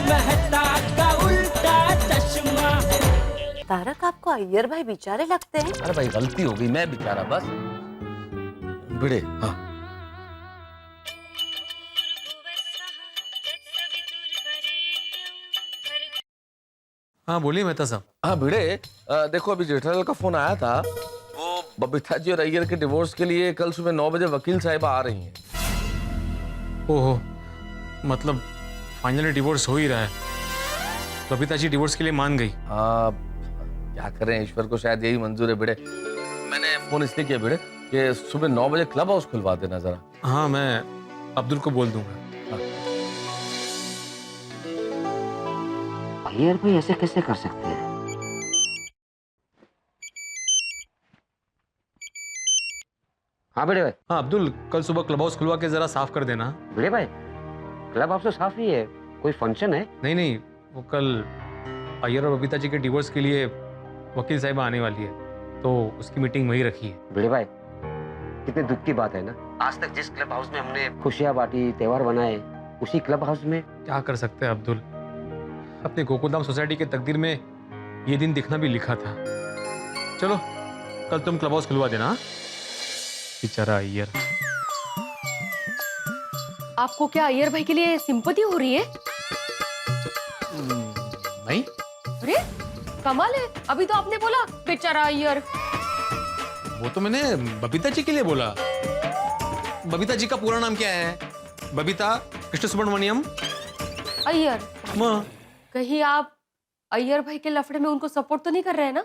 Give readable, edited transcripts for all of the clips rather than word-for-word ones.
मेहता का उल्टा चश्मा। तारक आपको अय्यर भाई बेचारे लगते हैं। अरे भाई गलती हो गई, मैं बेचारा बस। भिड़े हाँ हाँ बोलिए मेहता साहब। हाँ भिड़े, देखो अभी जेठालाल का फोन आया था। वो बबीता जी और अय्यर के डिवोर्स के लिए कल सुबह 9 बजे वकील साहिबा आ रही हैं। ओहो, मतलब फाइनली डिवोर्स हो ही रहा है। बबीता जी डिवोर्स के लिए मान गई। हाँ क्या करें, ईश्वर को शायद यही मंजूर है भिड़े। मैंने फोन इसलिए किया भिड़े कि सुबह 9 बजे क्लब हाउस खुलवा देना जरा। हाँ मैं अब्दुल को बोल दूंगा। अय्यर भाई ऐसे कैसे कर सकते हैं? हाँ बड़े भाई। हाँ अब्दुल, कल सुबह क्लब हाउस खुलवा के जरा साफ कर देना। बड़े भाई क्लब हाउस तो साफ ही है, कोई फंक्शन है? नहीं, वो कल अय्यर और बबीता जी के डिवोर्स के लिए वकील साहिबा आने वाली है, तो उसकी मीटिंग वहीं रखी है। बड़े भाई कितने दुख की बात है ना, आज तक जिस क्लब हाउस में हमने खुशियां बांटी, त्योहार बनाए, उसी क्लब हाउस में। क्या कर सकते हैं अब्दुल, अपने गोकुलधाम सोसाइटी के तकदीर में ये दिन दिखना भी लिखा था। चलो कल तुम क्लब हाउस खुलवा देना। बेचारा अय्यर। आपको क्या अय्यर भाई के लिए सिंपैथी हो रही है? नहीं, अरे कमाल है, अभी तो आपने बोला बेचारा अय्यर। वो तो मैंने बबीता जी के लिए बोला। बबीता जी का पूरा नाम क्या है? बबीता कृष्ण सुब्रमण्यम अय्यर। माँ। कहीं आप अय्यर भाई के लफड़े में उनको सपोर्ट तो नहीं कर रहे हैं ना?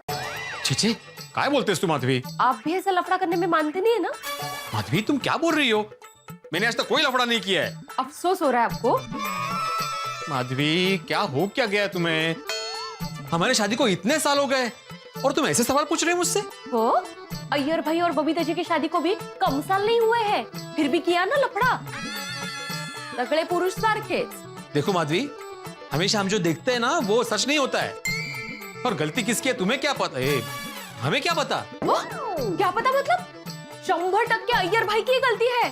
छीछे, काय बोलते तू माधवी? आप भी ऐसा लफड़ा करने में मानते नहीं है ना? माधवी तुम क्या बोल रही हो? मैंने आज तक कोई लफड़ा नहीं किया है। अफसोस हो रहा है आपको? माधवी क्या हो क्या गया तुम्हें? हमारे शादी को इतने साल हो गए और तुम ऐसे सवाल पूछ रहे हो मुझसे? हो, अय्यर भाई और बबीता जी की शादी को भी कम साल नहीं हुए हैं, फिर भी किया ना लफड़ा। तगड़े पुरुष सारखे। देखो माधवी, हमेशा हम जो देखते हैं ना वो सच नहीं होता है। और गलती किसकी है तुम्हें क्या पता है? हमें क्या पता? क्या पता मतलब? 100% अय्यर भाई की गलती है।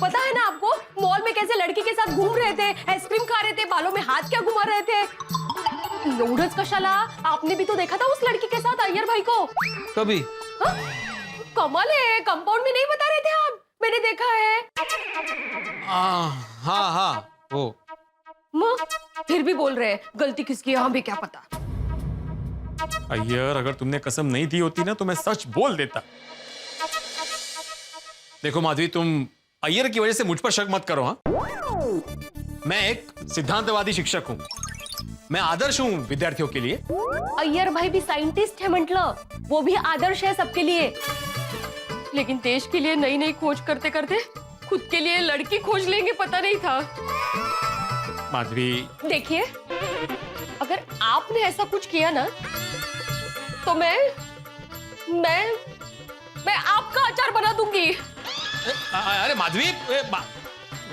पता है ना आपको, मॉल में कैसे लड़की के साथ घूम रहे थे, आइसक्रीम खा रहे थे, बालों में हाथ क्या घुमा रहे थे। लोडस का शाला, आपने भी तो देखा था उस लड़की के साथ अय्यर भाई को। कभी? हा? कमाल है, कंपाउंड में नहीं बता रहे थे आप? मैंने देखा है। हाँ वो। माँ, फिर भी बोल रहे हैं गलती किसकी है, हमें क्या पता। अय्यर, अगर तुमने कसम नहीं दी होती ना तो मैं सच बोल देता। देखो माधवी, तुम अय्यर की वजह से मुझ पर शक मत करो। हाँ, मैं एक सिद्धांतवादी शिक्षक हूँ, मैं आदर्श हूँ विद्यार्थियों के लिए। अय्यर भाई भी साइंटिस्ट है मतलब, वो भी आदर्श है सबके लिए। लेकिन देश के लिए नई नई खोज करते करते खुद के लिए लड़की खोज लेंगे, पता नहीं था। माधवी देखिए, अगर आपने ऐसा कुछ किया ना तो मैं आपका अचार बना दूंगी। अरे माधवी,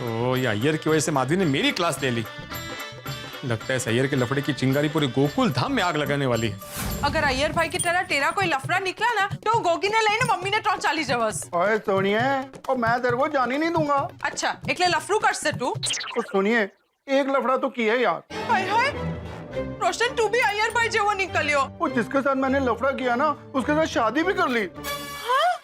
ओ ये अय्यर की वजह से माधवी ने मेरी क्लास ले ली। लगता है अय्यर के लफड़े की चिंगारी पूरे गोकुल धाम में आग लगाने वाली है। अगर अय्यर भाई की तरह तेरा कोई लफड़ा निकला ना तो गोगी ने लई ना मम्मी ने टॉर्च चाली जवस। ओए सुनिए, और मैं तेरे को जाने नहीं दूंगा। अच्छा, एकले लफड़ू कर से तू? तो सुनिए, एक लफड़ा तो किया यार। हाय हाय, रोशन तू भी अय्यर भाई जेवो निकलियो। वो जिसके साथ मैंने लफड़ा किया ना उसके साथ शादी भी कर ली।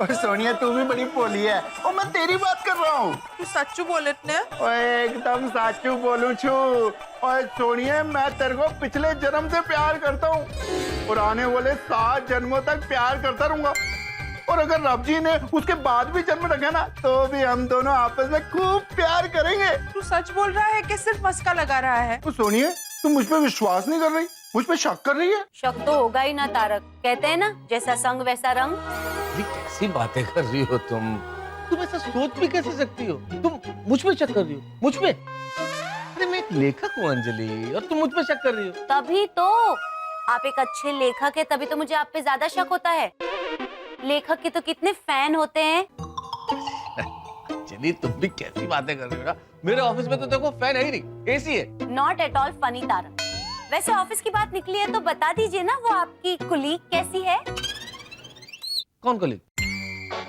और सोनिया तू भी बड़ी भोली है, और मैं तेरी बात कर रहा हूँ। तू सच्चू बोले ने? ओए एकदम साचू बोलूं छू। और सोनिया, मैं तेरे को पिछले जन्म से प्यार करता हूँ और आने वाले 7 जन्मों तक प्यार करता रहूंगा। और अगर रब जी ने उसके बाद भी जन्म रखा ना तो भी हम दोनों आपस में खूब प्यार करेंगे। तू सच बोल रहा है कि सिर्फ मस्का लगा रहा है? तो सोनिया, तुम मुझ पे विश्वास नहीं कर रही, मुझ पे शक कर रही है? शक तो होगा ही ना तारक, कहते हैं ना जैसा संग वैसा रंग। ये कैसी बातें कर रही हो तुम ऐसा सोच भी कैसे सकती हो? तुम मुझ पे शक कर रही हो? मुझ पे? अरे मैं एक लेखक हूँ अंजलि, और तुम मुझ पे शक कर रही हो? तभी तो आप एक अच्छे लेखक है, तभी तो मुझे आप पे ज्यादा शक होता है। लेखक के तो कितने फैन होते हैं। अंजलि तुम भी कैसी बातें कर रही हो? मेरे ऑफिस में तो देखो फैन है ही नहीं, एसी है। Not at all funny Tarak. वैसे ऑफिस की बात निकली है तो बता दीजिए ना, वो आपकी कुलीग कैसी है? कौन कलीग?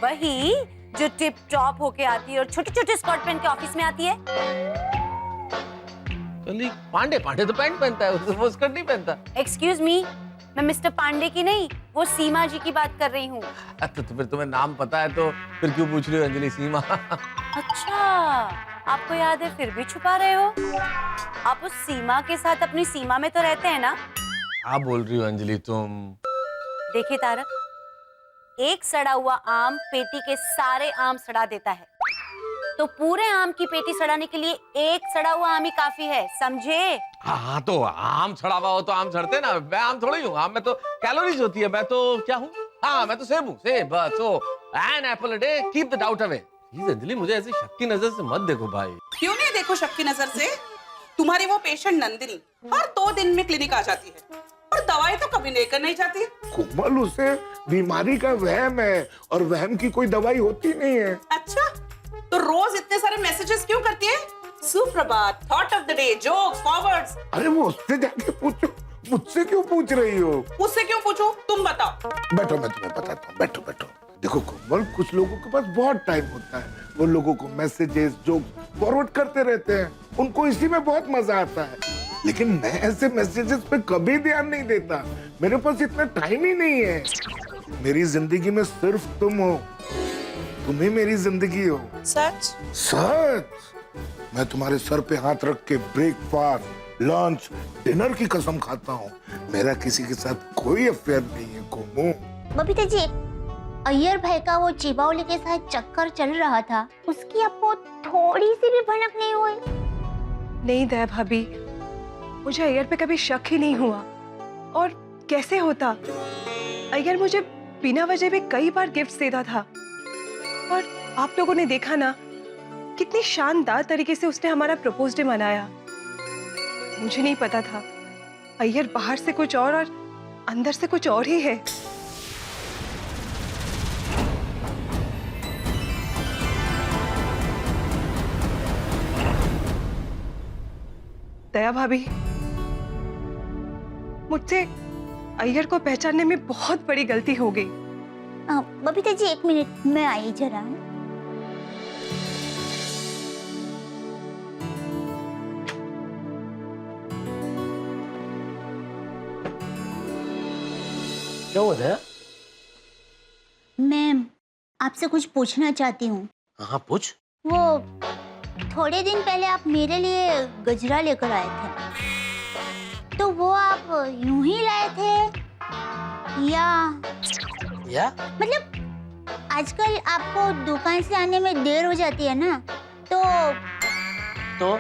वही जो टिप टॉप होके आती है और छोटे छोटे स्कर्ट पहन के ऑफिस में आती है। चलिए पांडे पांडे तो पैंट पहनता है, वो स्कर्ट नहीं पहनता। एक्सक्यूज मी, मैं मिस्टर पांडे की नहीं, वो सीमा जी की बात कर रही हूँ। तो फिर तुम्हें नाम पता है तो फिर क्यों पूछ रही हो अंजलि? सीमा। अच्छा, आपको याद है फिर भी छुपा रहे हो? आप उस सीमा के साथ अपनी सीमा में तो रहते हैं ना? क्या बोल रही हो अंजलि तुम? देखिए तारक, एक सड़ा हुआ आम पेटी के सारे आम सड़ा देता है, तो पूरे आम की पेटी सड़ाने के लिए एक सड़ा हुआ आम ही काफी है, समझे? हाँ तो आम सड़ा हुआ हो तो आम सड़ते ना, मैं आम थोड़ी हूँ, आम में तो कैलोरीज होती है, मैं तो क्या हूँ? हाँ मैं तो सेब हूँ, सेब बस। So an apple a day keep the doubt away. Please Anjali मुझे ऐसी शक की नजर से मत देखो भाई। क्यों नहीं देखो शक की नजर से? तुम्हारी वो पेशेंट नंदिनी हर 2 दिन में क्लिनिक आ जाती है और दवाई तो कभी लेकर नहीं जाती। कोमल, उसे बीमारी का वहम है और वहम की कोई दवाई होती नहीं है। अच्छा, तो रोज इतने सारे मैसेजेस क्यों करती है? सुप्रभात, thought of the day, jokes, forwards. अरे वो उससे जाके पूछो, मुझसे क्यों पूछ रही हो? मुझसे क्यों पूछूं? तुम बताओ। बैठो, मैं तुम्हें बताता हूँ, बैठो बैठो। देखो कोमल, कुछ लोगों के पास बहुत टाइम होता है, वो लोगों को मैसेजेस जोक्स फॉरवर्ड करते रहते हैं, उनको इसी में बहुत मजा आता है। लेकिन मैं ऐसे मैसेजेस पे कभी ध्यान नहीं देता, मेरे पास इतना टाइम ही नहीं है। मेरी जिंदगी में सिर्फ तुम हो, तुम ही मेरी जिंदगी हो। सच? सच। मैं तुम्हारे सर पे हाथ रख के ब्रेकफास्ट, लंच, डिनर की कसम खाता हूँ, मेरा किसी के साथ कोई अफेयर नहीं है कोमो। बबीता जी, अय्यर भाई का वो चिबावली के साथ चक्कर चल रहा था, उसकी आपको थोड़ी सी भी भनक नहीं हुई? नहीं दया भाभी, मुझे अय्यर पे कभी शक ही नहीं हुआ। और कैसे होता? अय्यर मुझे बिना वजह भी कई बार गिफ्ट्स देता था, और आप लोगों ने देखा ना कितनी शानदार तरीके से उसने हमारा प्रपोज डे मनाया। मुझे नहीं पता था अय्यर बाहर से कुछ और अंदर से कुछ और ही है। दया भाभी, मुझसे अय्यर को पहचानने में बहुत बड़ी गलती हो गई। बबीता जी 1 मिनट, मैं आई जरा। क्या हुआ है? मैं आपसे कुछ पूछना चाहती हूँ। हाँ पूछ। वो थोड़े दिन पहले आप मेरे लिए गजरा लेकर आए थे, तो वो आप यूं ही लाए थे या मतलब आजकल आपको दुकान से आने में देर हो जाती है ना, तो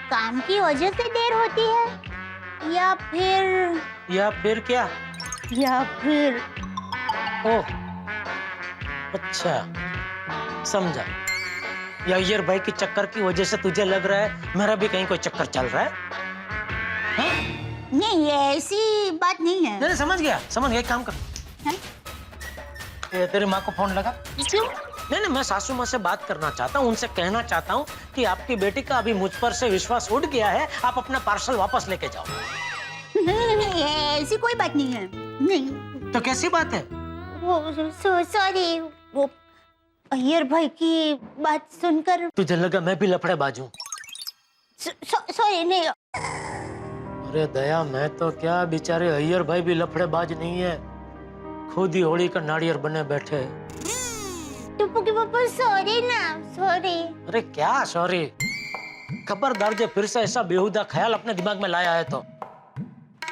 काम की वजह से देर होती है या फिर क्या? या फिर ओह अच्छा, समझा। या अय्यर भाई के चक्कर की वजह से तुझे लग रहा है मेरा भी कहीं कोई चक्कर चल रहा है? नहीं, ऐसी बात नहीं है। नहीं, समझ गया। एक काम कर, तेरी माँ को फोन लगा। क्यों? नहीं, मैं सासू माँ से बात करना चाहता हूँ, उनसे कहना चाहता हूँ कि आपकी बेटी का अभी मुझ पर से विश्वास उठ गया है, आप अपना पार्सल वापस लेके जाओ। नहीं, ऐसी कोई बात नहीं है। नहीं। तो कैसी बात है? वो सॉरी, वो अय्यर भाई की बात सुनकर तुझे लगा मैं भी लफड़ेबाज हूँ? सॉरी, नहीं। अरे दया, मैं तो क्या, बेचारे अय्यर भाई भी लफड़ेबाज नहीं है, खुद ही होली का नारियल बने बैठे। टुप्पू के पापा सॉरी ना, सॉरी। अरे क्या सॉरी? खबरदार जो फिर से ऐसा बेहुदा ख्याल अपने दिमाग में लाया है तो।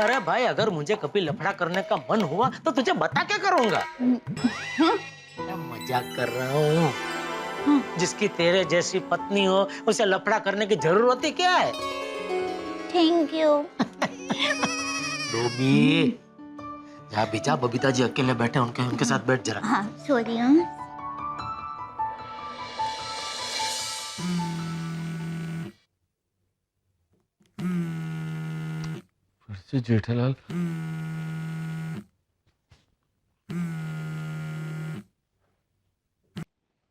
अरे भाई, अगर मुझे कभी लफड़ा करने का मन हुआ तो तुझे बता क्या करूंगा? मैं मजाक कर रहा हूँ। जिसकी तेरे जैसी पत्नी हो उसे लफड़ा करने की जरूरत ही क्या है? Thank you. डोबी, जा बेचा, बबीता जी अकेले बैठे, उनके साथ बैठ जरा। हाँ सॉरी। फिर से जेठालाल।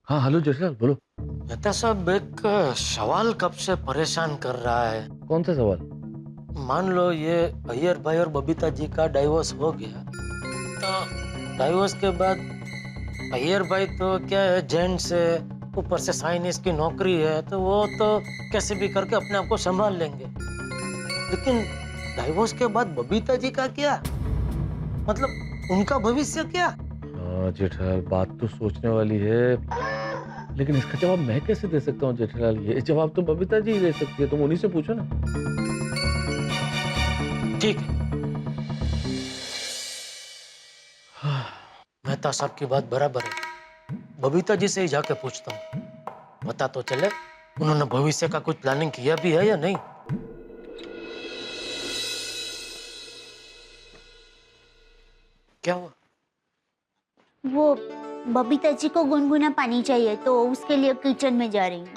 हाँ हेलो जेठालाल, बोलो। मेहता साहब, एक सवाल कब से परेशान कर रहा है। कौन सा सवाल? मान लो ये अय्यर भाई और बबीता जी का डाइवोर्स हो गया, तो डाइवोर्स के बाद अय्यर भाई तो क्या है, जेंट्स है, ऊपर से साइनिस की नौकरी है, तो वो तो कैसे भी करके अपने आप को संभाल लेंगे। लेकिन डाइवोर्स के बाद बबीता जी का क्या, मतलब उनका भविष्य क्या? हाँ जेठालाल, बात तो सोचने वाली है, लेकिन इसका जवाब मैं कैसे दे सकता हूँ जेठालाल? ये जवाब तो बबीता जी ही दे सकती है, तुम उन्हीं से पूछो ना। ठीक है, मेहता साहब की बात बराबर है। बबीता जी से ही जाके पूछता हूँ, पता तो चले उन्होंने भविष्य का कुछ प्लानिंग किया भी है या नहीं। क्या हुआ? वो बबीता जी को गुनगुना पानी चाहिए, तो उसके लिए किचन में जा रही हूँ।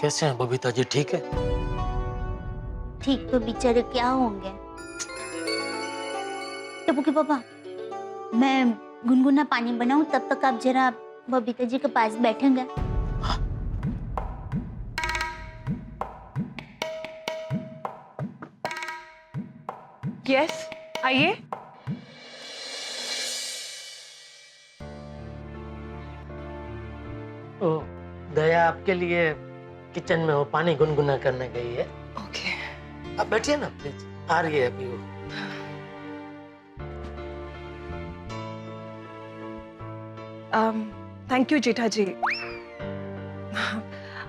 कैसे हैं बबीता जी, ठीक है? ठीक तो बेचारे क्या होंगे। टप्पू के पापा, मैं गुनगुना पानी बनाऊं, तब तक आप जरा बबीता जी के पास बैठेंगे। यस, आइए। ओ, दया आपके लिए किचन में वो पानी गुनगुना करने गई है। ओके। आप बैठिए ना प्लीज, आ रही है अभी वो। थैंक यू जेठा जी,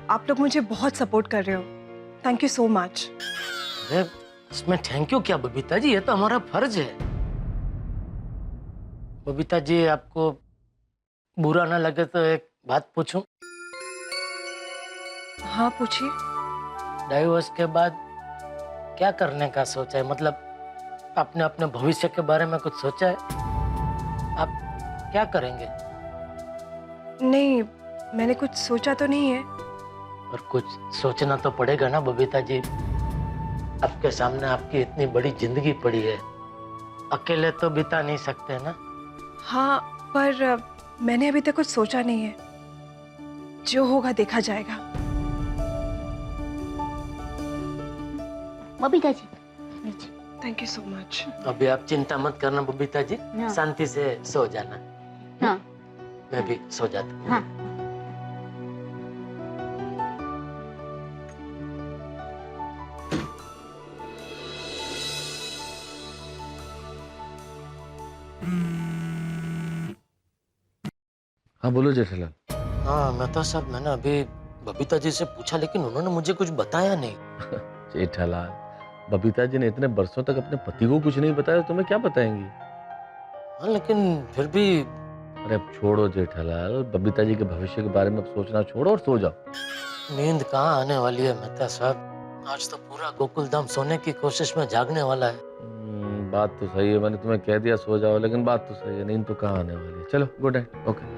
आप लोग मुझे बहुत सपोर्ट कर रहे हो। Thank you so much. अरे इसमें थैंक यू क्या बबीता जी, ये तो हमारा फर्ज है। बबीता जी, आपको बुरा ना लगे तो एक बात पूछूं? हाँ पूछिए। डाइवोर्स के बाद क्या करने का सोचा है, मतलब आपने अपने भविष्य के बारे में कुछ सोचा है? आप क्या करेंगे? नहीं, मैंने कुछ सोचा तो नहीं है। और कुछ सोचना तो पड़ेगा ना बबीता जी, आपके सामने आपकी इतनी बड़ी जिंदगी पड़ी है, अकेले तो बिता नहीं सकते ना। हाँ, पर मैंने अभी तक कुछ सोचा नहीं है, जो होगा देखा जाएगा। बबीता जी, नीचे। Thank you so much. अभी आप चिंता मत करना बबीता जी, हाँ। शांति से सो जाना। हाँ। मैं भी सो जाता हूँ। हाँ। हाँ बोलो जेठालाल। हाँ मेहता साहब, मैंने अभी बबीता जी से पूछा, लेकिन उन्होंने मुझे कुछ बताया नहीं। जेठालाल, बबीता जी ने इतने बरसों तक अपने पति को कुछ नहीं बताया, तुम्हें क्या बताएंगी? हाँ लेकिन फिर भी। अरे अब छोड़ो जेठालाल, बबीता जी के भविष्य के बारे में अब सोचना छोड़ो और सो जाओ। नींद कहाँ आने वाली है मेहता साहब, आज तो पूरा गोकुलधाम सोने की कोशिश में जागने वाला है। बात तो सही है, मैंने तुम्हें कह दिया सो जाओ, लेकिन बात तो सही है, नींद तो कहाँ आने वाली है। चलो गुड नाइट। ओके।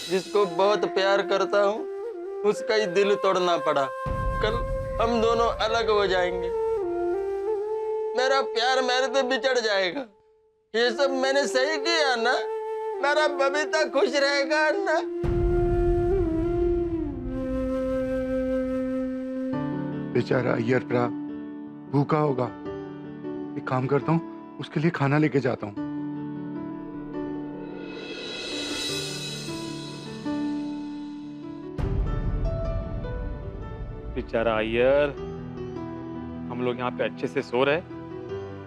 जिसको बहुत प्यार करता हूँ उसका ही दिल तोड़ना पड़ा। कल हम दोनों अलग हो जाएंगे, मेरा प्यार मेरे से बिछड़ जाएगा। ये सब मैंने सही किया ना? मेरा बबीता खुश रहेगा ना? बेचारा अय्यर प्रा भूखा होगा। एक काम करता हूँ, उसके लिए खाना लेके जाता हूँ। बेचारा अय्यर, हम लोग यहाँ पे अच्छे से सो रहे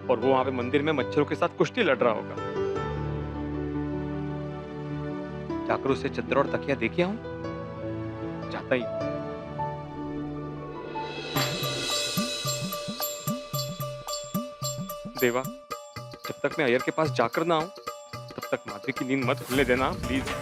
और वो वहाँ पे मंदिर में मच्छरों के साथ कुश्ती लड़ रहा होगा। जाकर उसे चद्दर और तकिया देके आऊं, जाता ही। देवा, जब तक मैं अय्यर के पास जाकर ना आऊं, तब तक माधवी की नींद मत खुलने देना प्लीज।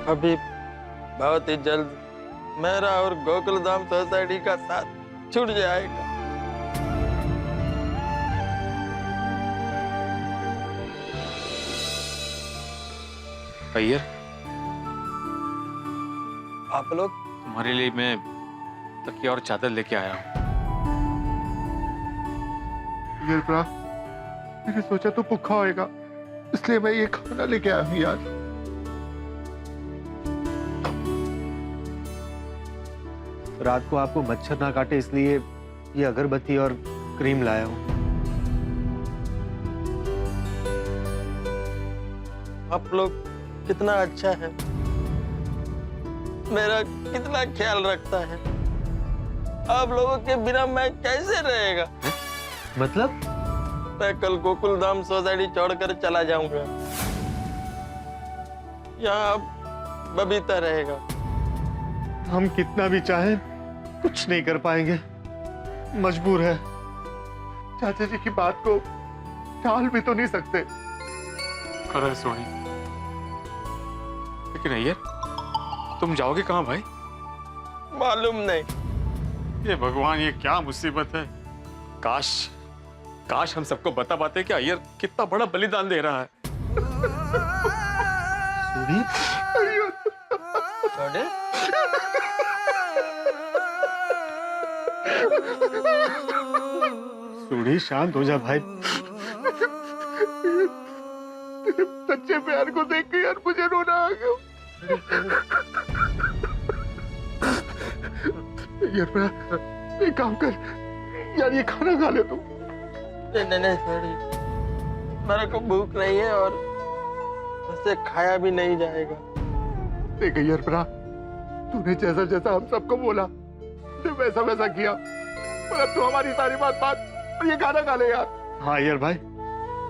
अभी बहुत ही जल्द मेरा और गोकुल धाम सोसाइटी का साथ छूट जाएगा। अय्यर, आप लोग तुम्हारे लिए मैं तकिया और चादर लेके आया हूँ। ये प्रा, मैंने सोचा तू भूखा होएगा, इसलिए मैं ये खाना लेके आया हूँ यार। रात को आपको मच्छर ना काटे इसलिए ये अगरबत्ती और क्रीम लाया हूँ। आप लोग कितना अच्छा है, मेरा कितना ख्याल रखता है। आप लोगों के बिना मैं कैसे रहेगा? मतलब? मैं कल गोकुल धाम सोसाइटी छोड़कर चला जाऊंगा। यहाँ बबीता रहेगा। हम कितना भी चाहें कुछ नहीं कर पाएंगे, मजबूर है। चाचा जी की बात को टाल भी तो नहीं सकते। खरा सोनी, लेकिन अय्यर, तुम जाओगे कहाँ भाई? मालूम नहीं। ये भगवान, ये क्या मुसीबत है। काश काश हम सबको बता पाते कि अय्यर कितना बड़ा बलिदान दे रहा है। सूढ़ी, शांत हो जा भाई। सच्चे प्यार को देख के यार मुझे रोना आ गया। यार प्रा, एक काम कर यार, ये खाना खा ले तू। नहीं सॉरी, मेरे को भूख नहीं है और उससे खाया भी नहीं जाएगा। देख यार प्रा, तूने जैसा जैसा हम सबको बोला वैसा वैसा किया, पर अब तू हमारी सारी बात और ये खाना खा ले यार। हाँ यार भाई,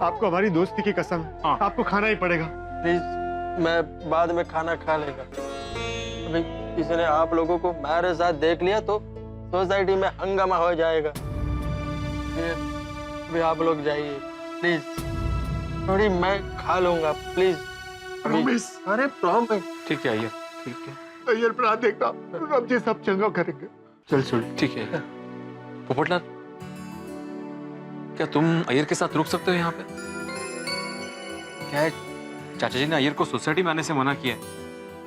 आपको हमारी दोस्ती की कसम, आपको खाना ही पड़ेगा। प्लीज, मैं बाद में खाना खा लेगा। अभी किसी ने आप लोगों को मेरे साथ देख लिया तो सोसाइटी में हंगामा हो जाएगा। अभी आप लोग जाइए प्लीज। थोड़ी मैं खा लूंगा प्लीज। प्रॉमिस? अरे प्रॉमिस। ठीक है अय्यर, ठीक है। यार प्रा, देखता अब जी सब चंगा करेंगे। चल सुन, ठीक है। पोपटलाल, क्या तुम अय्यर के साथ रुक सकते हो यहाँ पे? क्या है, चाचा जी ने अय्यर को सोसाइटी में आने से मना किया है।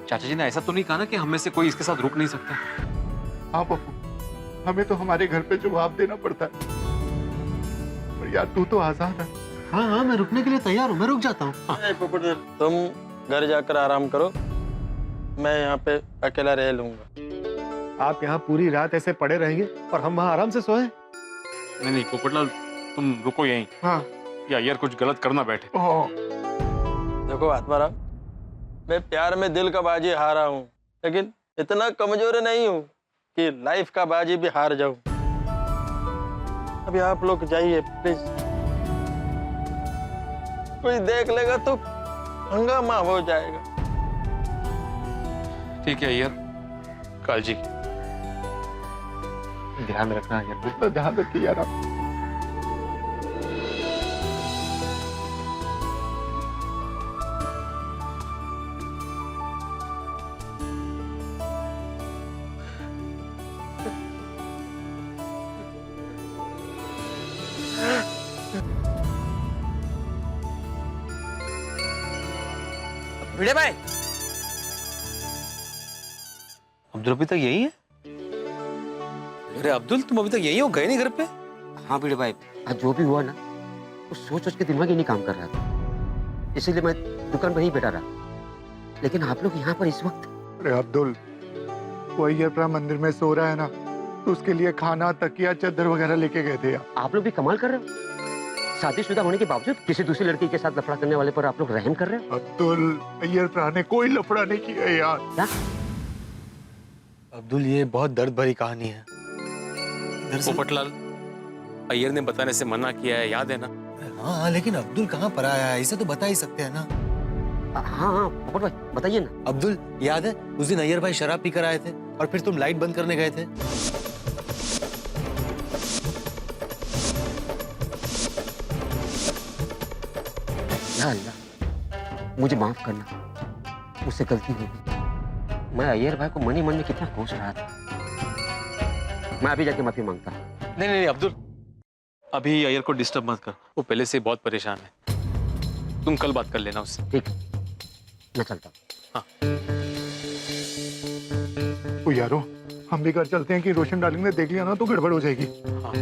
चाचा जी ने ऐसा तो नहीं कहा ना कि हम में से कोई इसके साथ रुक नहीं सकता? हाँ पप्पू, हमें तो हमारे घर पे जवाब देना पड़ता है, पर यार तू तो आजाद है। हाँ हाँ, मैं रुकने के लिए तैयार हूँ, मैं रुक जाता हूँ। तुम घर जाकर आराम करो, मैं यहाँ पे अकेला रह लूंगा। आप यहाँ पूरी रात ऐसे पड़े रहेंगे और हम वहाँ आराम से सोए? नहीं नहीं पोपटलाल, तुम रुको यहीं। हाँ। या अय्यर कुछ गलत करना बैठे। देखो आत्माराम, मैं प्यार में दिल का बाजी हारा हूँ, लेकिन इतना कमजोर नहीं हूँ कि लाइफ का बाजी भी हार जाऊं। अभी आप लोग जाइए प्लीज, कोई देख लेगा तो हंगामा हो जाएगा। ठीक है अय्यर, कालजी, ध्यान रखना अय्यर। ध्यान रखिए यार आप। भिड़े भाई, अब्दुल अभी तक यही है? अरे अब्दुल, तुम अभी तक यही हो, गए नहीं घर पे? हाँ भिड़े भाई, आज जो भी हुआ ना, वो सोच के दिमाग ही नहीं काम कर रहा था, इसीलिए मैं दुकान पर ही बैठा रहा। लेकिन आप लोग यहाँ पर इस वक्त? अरे अब्दुल, वो अय्यर मंदिर में सो रहा है ना, तो उसके लिए खाना, तकिया, चादर वगैरह लेके गए थे। आप लोग भी कमाल कर रहे हो। शादीशुदा होने के बावजूद किसी दूसरी लड़की के साथ लफड़ा करने वाले पर आप लोग रहम कर रहे हो। अब्दुल, अय्यर ने कोई लफड़ा नहीं किया यार। क्या? अब्दुल, ये बहुत दर्द भरी कहानी है। पोपटलाल, अय्यर ने बताने से मना किया है, याद है ना? हाँ, लेकिन अब्दुल कहाँ पर आया है, इसे तो बता ही सकते हैं ना। हाँ पोपट भाई, बताइए ना। अब्दुल, याद है उस दिन अय्यर भाई शराब पीकर आए थे और फिर तुम लाइट बंद करने गए थे? या अल्लाह, मुझे माफ करना, मुझसे गलती हो गई। मैं अय्यर भाई को मन ही मन में कितना कोस रहा था। मैं अभी जाके माफी मांगता हूँ। नहीं नहीं अब्दुल, अभी अय्यर को डिस्टर्ब मत कर, वो पहले से बहुत परेशान है। तुम कल बात कर लेना उससे। ठीक, मैं चलता हूँ। हाँ। ओ यारो, हम भी घर चलते हैं कि रोशन डार्लिंग ने देख लिया ना तो गड़बड़ हो जाएगी। हाँ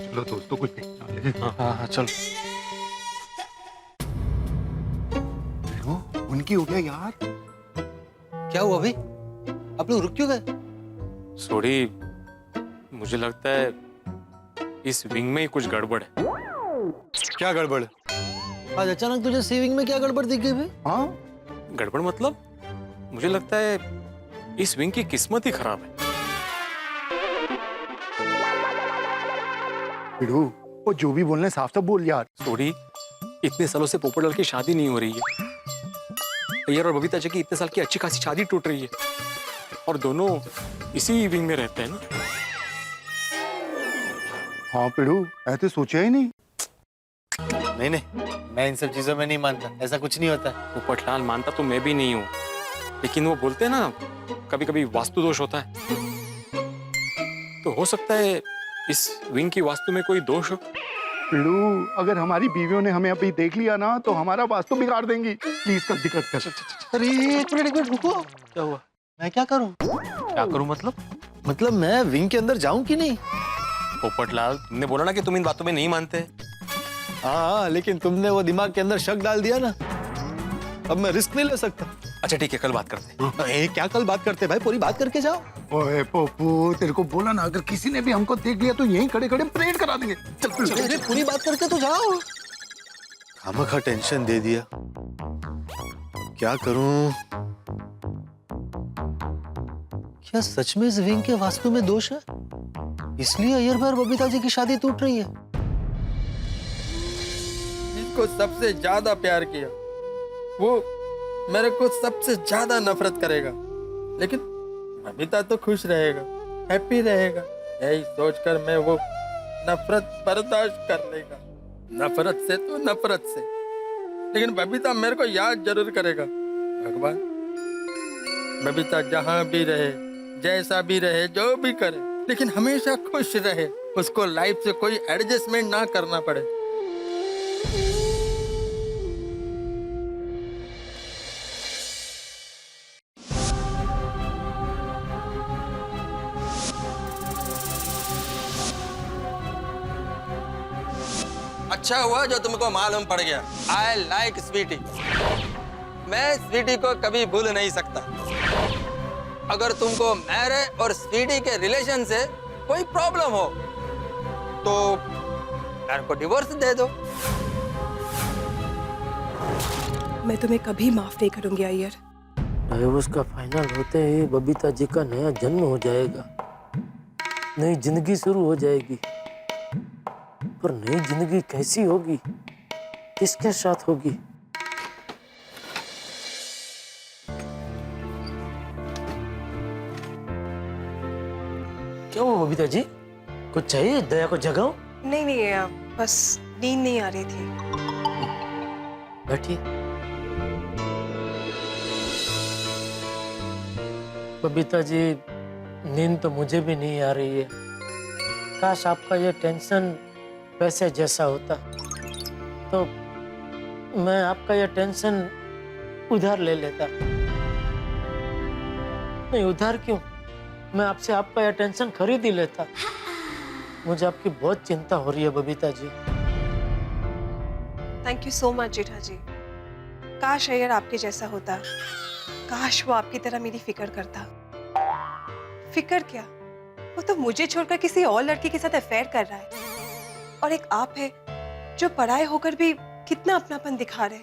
चलो दोस्तों, कुछ देखना ले। हाँ चल। उनकी हो गया यार। क्या हुआ भाई, आप लोग रुक क्यों गए? सोडी, मुझे लगता है इस विंग में ही कुछ गड़बड़ है। क्या गड़बड़ है? आज अचानक तुझे सी विंग में क्या गड़बड़ दिख गई भाई? हाँ, गड़बड़ मतलब मुझे लगता है इस विंग की किस्मत ही खराब है। बिड़ू, वो जो भी बोलने साफ साफ बोल यार। सोडी, इतने सालों से पोपटलाल की शादी नहीं हो रही है। अय्यर और बबीता जी की इतने साल की अच्छी खासी शादी टूट रही है और दोनों इसी विंग में रहते हैं ना। हाँ बिड़ू, ऐसे सोचा ही नहीं। नहीं नहीं, मैं इन सब चीजों में नहीं मानता, ऐसा कुछ नहीं होता। पोपटलाल मानता तो मैं भी नहीं हूँ, लेकिन वो बोलते हैं ना कभी कभी वास्तु दोष होता है, तो हो सकता है इस विंग की वास्तु में कोई दोष हो। बिड़ू, अगर हमारी बीवियों ने हमें अभी देख लिया ना तो हमारा वास्तु बिगाड़ देंगी। प्लीज कर दिक्कत कर। अरे एक मिनट रुको। क्या हुआ? मैं क्या करूं? क्या करूं मतलब मैं विंग के अंदर जाऊं कि नहीं? पोपटलाल, तुमने बोला ना कि तुम इन बातों में नहीं मानते। हाँ, लेकिन तुमने वो दिमाग के अंदर शक डाल दिया ना, अब मैं रिस्क नहीं ले सकता। अच्छा ठीक है, कल बात करते हैं। क्या कल बात करते भाई, पूरी बात करके जाओ। ओए पोपू, तेरे को बोला ना, अगर किसी ने भी हमको देख लिया तो यहीं खड़े खड़े परेड करा देंगे। चल पूरी बात करके तो जाओ। खामखा टेंशन दे दिया, क्या करूं? क्या सच में इस विंग के वास्तु में दोष है, इसलिए अय्यर भाई और बबीता जी की शादी टूट रही है? जिसको सबसे ज्यादा प्यार किया वो मेरे को सबसे ज्यादा नफरत करेगा, लेकिन बबीता तो खुश रहेगा, हैप्पी रहेगा, यही सोचकर मैं वो नफरत बर्दाश्त कर लेगा। नफरत से तो नफरत से, लेकिन बबीता मेरे को याद जरूर करेगा। भगवान, बबीता जहां भी रहे, जैसा भी रहे, जो भी करे, लेकिन हमेशा खुश रहे, उसको लाइफ से कोई एडजस्टमेंट ना करना पड़े। अच्छा हुआ जो तुमको मालूम पड़ गया। I like Sweety. मैं स्वीटी को कभी भूल नहीं सकता। अगर तुमको मेरे और स्वीटी के रिलेशन से कोई प्रॉब्लम हो तो मेरे को डिवोर्स दे दो। मैं तुम्हें कभी माफ नहीं करूंगी अय्यर। डाइवोर्स का फाइनल होते ही बबीता जी का नया जन्म हो जाएगा, नई जिंदगी शुरू हो जाएगी। पर नई जिंदगी कैसी होगी, किसके साथ होगी? क्या हुआ बबीता जी, कुछ चाहिए? दया को जगाओ। नहीं नहीं, बस नींद नहीं आ रही थी। बैठिए। बबीता जी, नींद तो मुझे भी नहीं आ रही है। काश आपका ये टेंशन पैसे जैसा होता तो मैं आपका ये टेंशन उधार ले लेता। नहीं, उधार क्यों, मैं आपसे आपका ये टेंशन खरीद ही लेता। मुझे आपकी बहुत चिंता हो रही है Babita ji. Thank you so much जेठा जी। काश अय्यर आपके जैसा होता, काश वो आपकी तरह मेरी फिक्र करता। फिक्र क्या, वो तो मुझे छोड़कर किसी और लड़की के साथ अफेयर कर रहा है, और एक आप है जो पराए होकर भी कितना अपनापन दिखा रहे।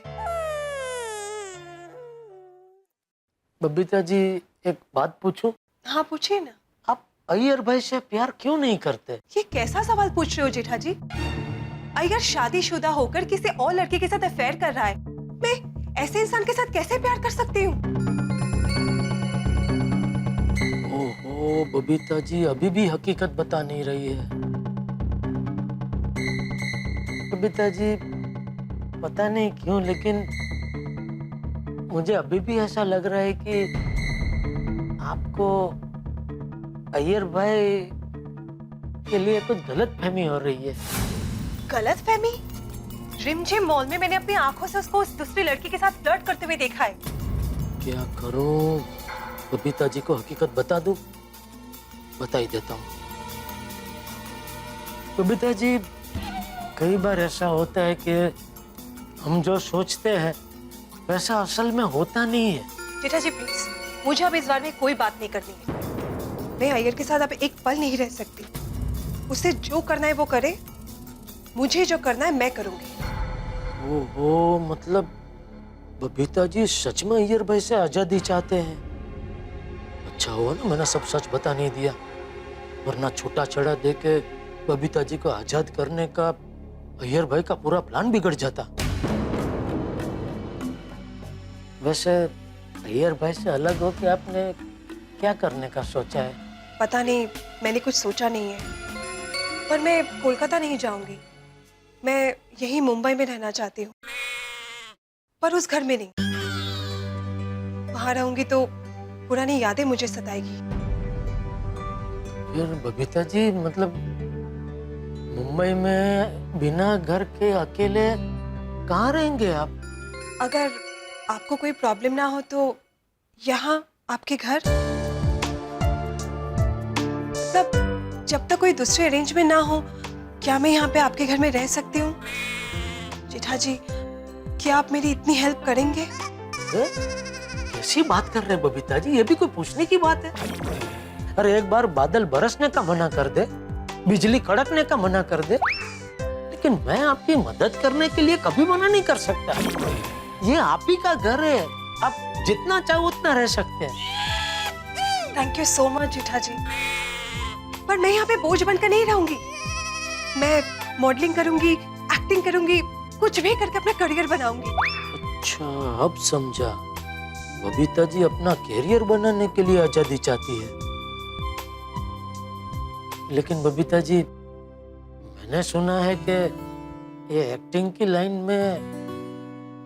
बबीता जी, एक बात पूछूं? हाँ पूछिए ना। आप अय्यर भाई से प्यार क्यों नहीं करते? ये कैसा सवाल पूछ रहे हो जेठा जी? अय्यर शादीशुदा होकर किसी और लड़के के साथ अफेयर कर रहा है, मैं ऐसे इंसान के साथ कैसे प्यार कर सकती हूँ? ओहो, बबीता जी अभी भी हकीकत बता नहीं रही है। बबीता जी, पता नहीं क्यों, लेकिन मुझे अभी भी ऐसा लग रहा है कि आपको अय्यर भाई के लिए कुछ गलत फहमी हो रही है। गलत फहमी? रिमझिम मॉल में मैंने अपनी आंखों से उसको उस दूसरी लड़की के साथ फ्लर्ट करते हुए देखा है। क्या करूं? बबीता जी को हकीकत बता दूं? बता ही देता हूं। बबीता जी, कई बार ऐसा होता है कि हम जो सोचते हैं वैसा असल में होता नहीं है। जेठा जी प्लीज, मुझे अब इस बारे में कोई बात नहीं करनी है। मैं अय्यर के साथ अब एक पल नहीं रह सकती। उसे जो करना है वो करे, मुझे जो करना है मैं करूंगी। ओहो, मतलब बबीता जी सच में अय्यर भाई से आजादी चाहते हैं। अच्छा हुआ ना मैंने सब सच बता नहीं दिया, वरना छूटा छड़ा दे के बबीता जी को आजाद करने का अय्यर भाई का पूरा प्लान बिगड़ जाता। वैसे अय्यर भाई से अलग होकर आपने क्या करने का सोचा है? पता नहीं, मैंने कुछ सोचा नहीं है। पर मैं कोलकाता नहीं जाऊंगी। मैं यहीं मुंबई में रहना चाहती हूँ, पर उस घर में नहीं। वहां रहूंगी तो पुरानी यादें मुझे सताएगी। फिर बबीता जी, मतलब मुंबई में बिना घर के अकेले कहाँ रहेंगे आप? अगर आपको कोई प्रॉब्लम ना हो तो यहाँ आपके घर, मतलब जब तक कोई दूसरे अरेंजमेंट ना हो, क्या मैं यहाँ पे आपके घर में रह सकती हूँ? जेठा जी, क्या आप मेरी इतनी हेल्प करेंगे? कैसी बात कर रहे हैं बबीता जी, ये भी कोई पूछने की बात है? अरे एक बार बादल बरसने का मना कर दे, बिजली कड़कने का मना कर दे, लेकिन मैं आपकी मदद करने के लिए कभी मना नहीं कर सकता। ये आप ही का घर है, आप जितना चाहो उतना रह सकते हैं। थैंक यू सो मच जेठा जी, पर मैं यहाँ पे बोझ बनकर नहीं रहूंगी। मैं मॉडलिंग करूंगी, एक्टिंग करूंगी, कुछ भी करके अपना करियर बनाऊंगी। अच्छा, अब समझा। बबीता जी अपना कैरियर बनाने के लिए आजादी चाहती है। लेकिन बबीता जी, मैंने सुना है कि ये एक्टिंग की लाइन में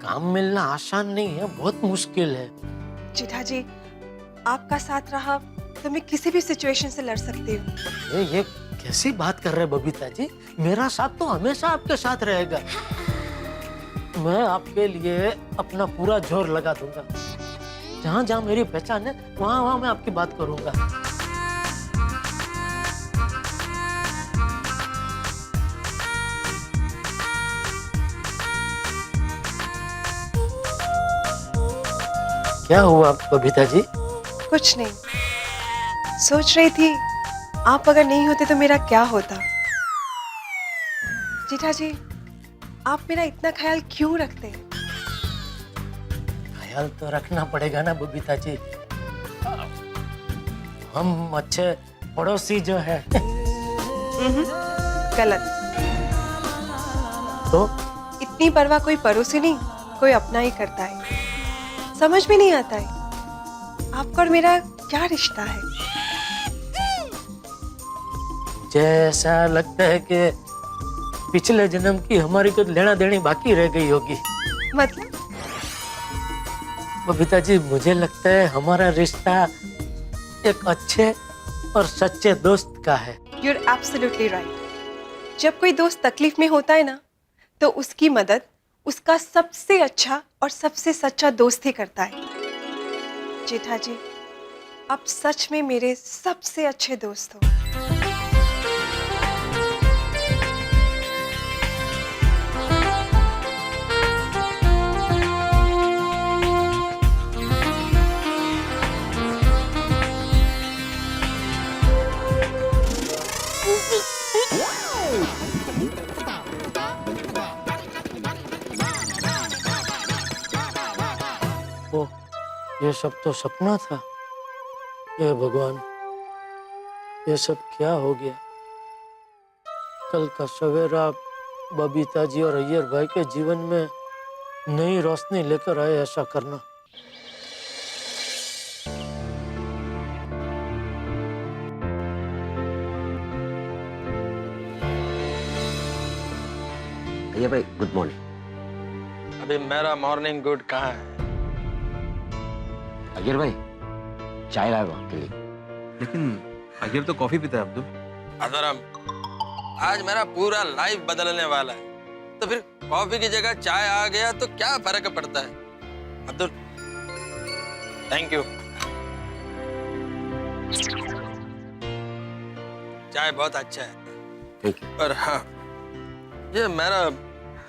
काम मिलना आसान नहीं है, बहुत मुश्किल है। जेठा जी, आपका साथ रहा तो मैं किसी भी सिचुएशन से लड़ सकती हूँ। ये कैसी बात कर रहे हैं बबीता जी? मेरा साथ तो हमेशा आपके साथ रहेगा। मैं आपके लिए अपना पूरा जोर लगा दूंगा। जहाँ जहाँ मेरी पहचान है वहाँ वहाँ मैं आपकी बात करूंगा। क्या हुआ बबीता जी? कुछ नहीं, सोच रही थी आप अगर नहीं होते तो मेरा क्या होता। जेठा जी, आप मेरा इतना ख्याल क्यों रखते हैं? ख्याल तो रखना पड़ेगा ना बबीता जी, हम अच्छे पड़ोसी जो है। गलत। तो इतनी परवाह कोई पड़ोसी नहीं, कोई अपना ही करता है। समझ में नहीं आता है आपका और मेरा क्या रिश्ता है। मुझे ऐसा लगता है कि पिछले जन्म की हमारी कुछ लेना देनी बाकी रह गई होगी। मतलब? बबीता जी, मुझे लगता है हमारा रिश्ता एक अच्छे और सच्चे दोस्त का है। You're absolutely right। जब कोई दोस्त तकलीफ में होता है ना, तो उसकी मदद उसका सबसे अच्छा और सबसे सच्चा दोस्त ही करता है। जेठा जी, आप सच में मेरे सबसे अच्छे दोस्त हो। ओ, ये सब तो सपना था। ये भगवान, ये सब क्या हो गया? कल का सवेरा बबीता जी और अय्यर भाई के जीवन में नई रोशनी लेकर आए ऐसा करना। अय्यर भाई, गुड मॉर्निंग। अभी मेरा मॉर्निंग गुड कहाँ है? अय्यर भाई चाय लाए आपके लिए। लेकिन अय्यर तो कॉफी पीता है अब्दुल। अदरम, आज मेरा पूरा लाइफ बदलने वाला है, तो फिर कॉफी की जगह चाय आ गया तो क्या फर्क पड़ता है? Abdul, thank you. चाय बहुत अच्छा है। ठीक है। और हाँ, ये मेरा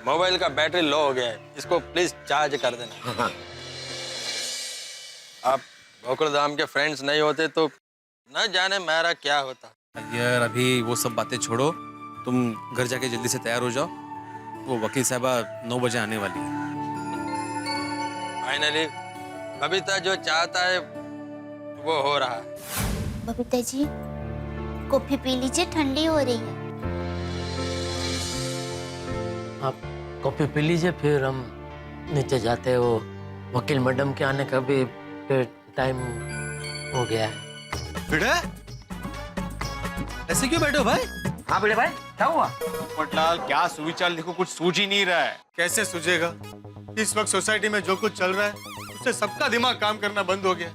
मोबाइल का बैटरी लो हो गया है, इसको प्लीज चार्ज कर देना। हाँ। आप गोकुल धाम के फ्रेंड्स नहीं होते तो न जाने मेरा क्या होता। यार अभी वो सब बातें छोड़ो, तुम घर जाके जल्दी से तैयार हो जाओ, वो वकील साहबा 9 बजे आने वाली है। फाइनली बबीता जो चाहता है वो हो रहा है। बबीता जी कॉफी पी लीजिए, ठंडी हो रही है। आप कॉफी पी लीजिए, फिर हम नीचे जाते हैं। वो वकील मैडम के आने का भी टाइम हो गया है। बेटा ऐसे क्यों बैठे हो भाई? हाँ बेटे भाई, क्या हुआ? पोपटलाल, क्या सुविचार लिखो, कुछ सूझ ही नहीं रहा है। कैसे सूझेगा? इस वक्त सोसाइटी में जो कुछ चल रहा है उससे सबका दिमाग काम करना बंद हो गया।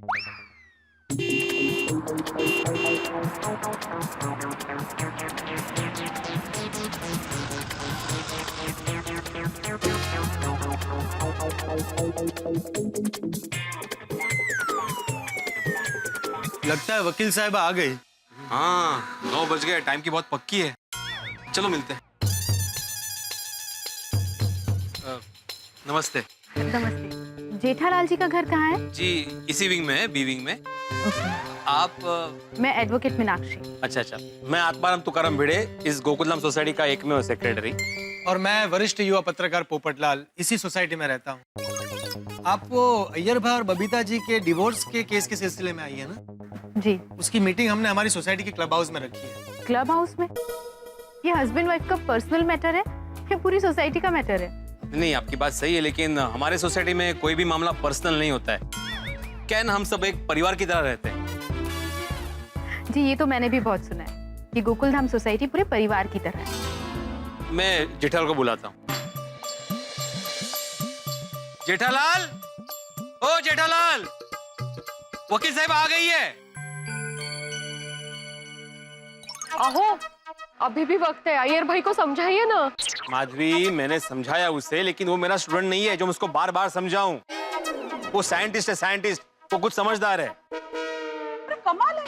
लगता है वकील साहब आ गई। हाँ 9 बज गए, टाइम की बहुत पक्की है। चलो मिलते हैं। नमस्ते। नमस्ते। जेठालाल जी का घर कहाँ है? जी इसी विंग में है, बी विंग में। आप मैं एडवोकेट मीनाक्षी। अच्छा अच्छा, मैं आत्माराम तुकाराम भिड़े, इस गोकुलधाम सोसाइटी का एकमेव सेक्रेटरी। और मैं वरिष्ठ युवा पत्रकार पोपटलाल, इसी सोसाइटी में रहता हूँ। आप वो अय्यर भाई और बबीता जी के डिवोर्स के केस के सिलसिले में आई है ना? जी। उसकी मीटिंग हमने हमारी सोसाइटी के क्लब हाउस में रखी है। क्लब हाउस में? ये हस्बैंड वाइफ का पर्सनल मैटर है या पूरी सोसाइटी का मैटर है? नहीं, आपकी बात सही है, लेकिन हमारे सोसाइटी में कोई भी मामला पर्सनल नहीं होता है। क्या है ना, हम सब एक परिवार की तरह रहते हैं। जी ये तो मैंने भी बहुत सुना है कि गोकुलधाम सोसाइटी पूरे परिवार की तरह है। मैं जेठालाल को बुलाता हूँ। जेठालाल, ओ जेठालाल, वकील साहब आ गई है। आहो, अभी भी वक्त है, अय्यर भाई को समझाइए ना। माधवी, मैंने समझाया उसे, लेकिन वो मेरा स्टूडेंट नहीं है जो मैं उसको बार बार समझाऊं। वो साइंटिस्ट है, साइंटिस्ट, वो कुछ समझदार है। अरे कमाल है,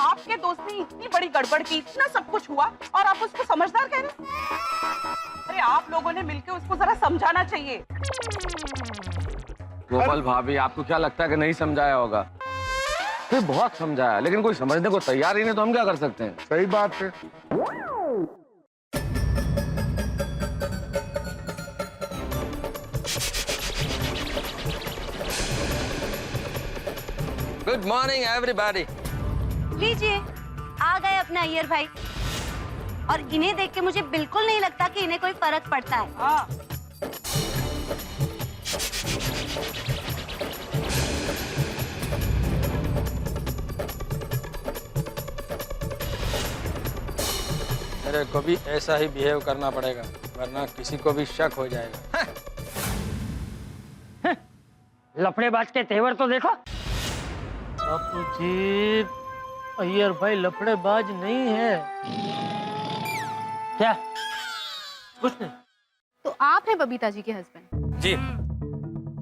आपके दोस्त ने इतनी बड़ी गड़बड़ की, इतना सब कुछ हुआ और आप उसको समझदार कह रहे हैं? अरे आप लोगों ने मिलकर उसको जरा समझाना चाहिए। गोपाल भाभी, आपको क्या लगता है कि नहीं समझाया होगा? फिर बहुत समझाया, लेकिन कोई समझने को तैयार ही नहीं, तो हम क्या कर सकते हैं? सही बात है। Good morning everybody. लीजिए, आ गए अपने अय्यर भाई। और इन्हें देख के मुझे बिल्कुल नहीं लगता कि इन्हें कोई फर्क पड़ता है। हाँ। मेरे को भी ऐसा ही बिहेव करना पड़ेगा, वरना किसी को भी शक हो जाएगा। लफड़ेबाज के तेवर तो देखो। बापूजी, अय्यर भाई लफड़ेबाज नहीं है। क्या? कुछ नहीं। तो आप हैं बबीता जी के हस्बैंड? जी।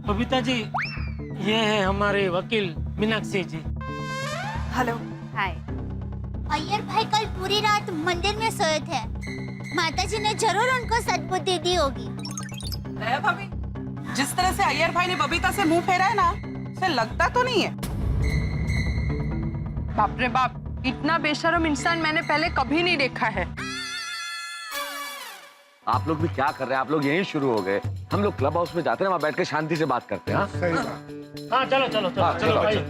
बबीता जी, ये है हमारे वकील मीनाक्षी जी। हेलो। हाय। अय्यर भाई कल पूरी रात मंदिर में सोए थे। माताजी ने जरूर उनको सद्बुद्धि दी होगी। दया भाभी, जिस तरह से अय्यर भाई ने बबीता से मुंह फेरा है ना, उसे लगता तो नहीं है। बाप रे बाप, इतना बेशर्म इंसान मैंने पहले कभी नहीं देखा है। आप लोग भी क्या कर रहे हैं? आप लोग यहीं शुरू हो गए। हम लोग क्लब हाउस में जाते हैं, वहाँ बैठ के शांति से बात करते हैं। सही बात। हाँ चलो चलो चलो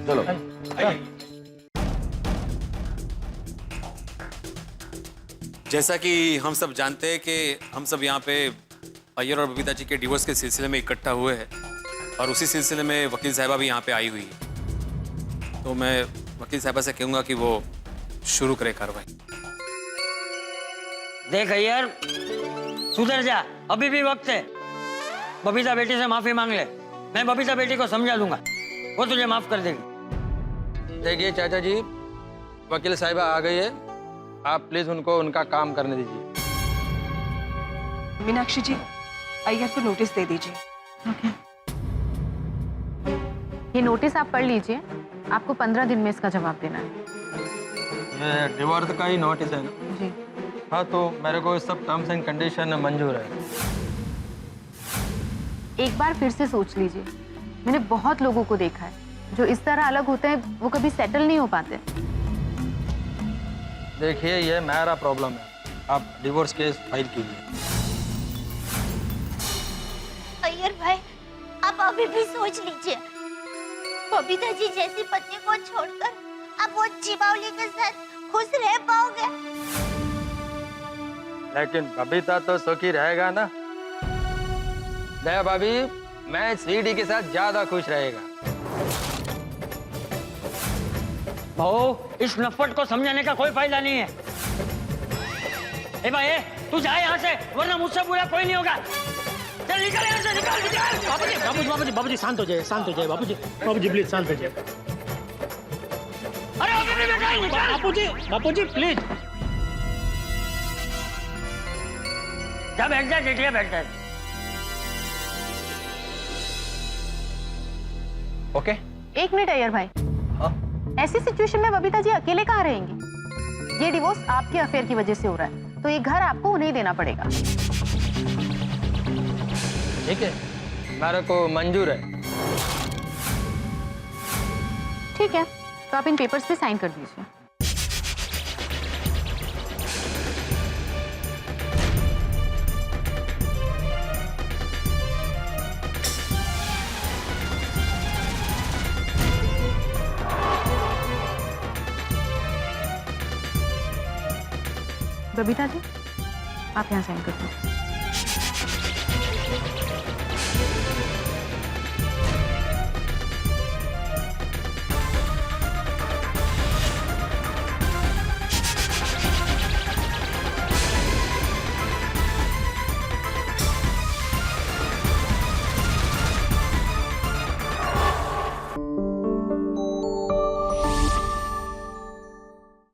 चलो। जैसा कि हम सब जानते हैं कि हम सब यहाँ पे अय्यर और बबीता जी के डिवोर्स के सिलसिले में इकट्ठा हुए हैं, और उसी सिलसिले में वकील साहिबा भी यहाँ पे आई हुई है। तो मैं वकील साहिबा से कहूँगा कि वो शुरू करे कार्रवाई। देख अय्यर, सुधर जा, अभी भी वक्त है। बबीता बेटी से माफी मांग ले, मैं बबीता बेटी को समझा दूंगा, वो तुझे माफ कर देगी। देखिए चाचा जी, वकील साहिबा आ गई है, आप प्लीज उनको उनका काम करने दीजिए। मीनाक्षी जी, अय्यर को नोटिस दे दीजिए। ये नोटिस आप पढ़ लीजिए, आपको 15 दिन में इसका जवाब देना है। ये डिवोर्स का ही नोटिस है ना? जी। हाँ, तो मेरे को सब टर्म्स एंड कंडीशन मंजूर है। एक बार फिर से सोच लीजिए, मैंने बहुत लोगों को देखा है जो इस तरह अलग होते हैं, वो कभी सेटल नहीं हो पाते। देखिए, ये मेरा प्रॉब्लम है, आप डिवोर्स केस फाइल कीजिए। अय्यर भाई, आप अभी भी सोच लीजिए। बबीता जी जैसी पत्नी को छोड़कर आप वो चिबावली के साथ खुश रह पाओगे? लेकिन बबीता तो सुखी रहेगा ना? दया भाभी, मैं स्वीटी के साथ ज्यादा खुश रहेगा। भाऊ, इस नफट को समझाने का कोई फायदा नहीं है। ए भाई, तू जा यहाँ से, वरना मुझसे बुरा कोई नहीं होगा। चल निकल यहाँ से, निकल निकल। बाबूजी शांत हो जाए, शांत हो जाए बाबूजी प्लीज शांत हो जाए। अरे बापूजी प्लीज। जा बैठ जा, जेठिया बैठ जा। ओके। एक मिनट अय्यर भाई, ऐसी सिचुएशन में बबीता जी अकेले कहाँ रहेंगी? ये डिवोर्स आपके अफेयर की वजह से हो रहा है, तो ये घर आपको उन्हें देना पड़ेगा। ठीक है, मेरे को मंजूर है। ठीक है, तो आप इन पेपर्स पे साइन कर दीजिए। बबीता जी, आप यहाँ साइन कर दीजिए।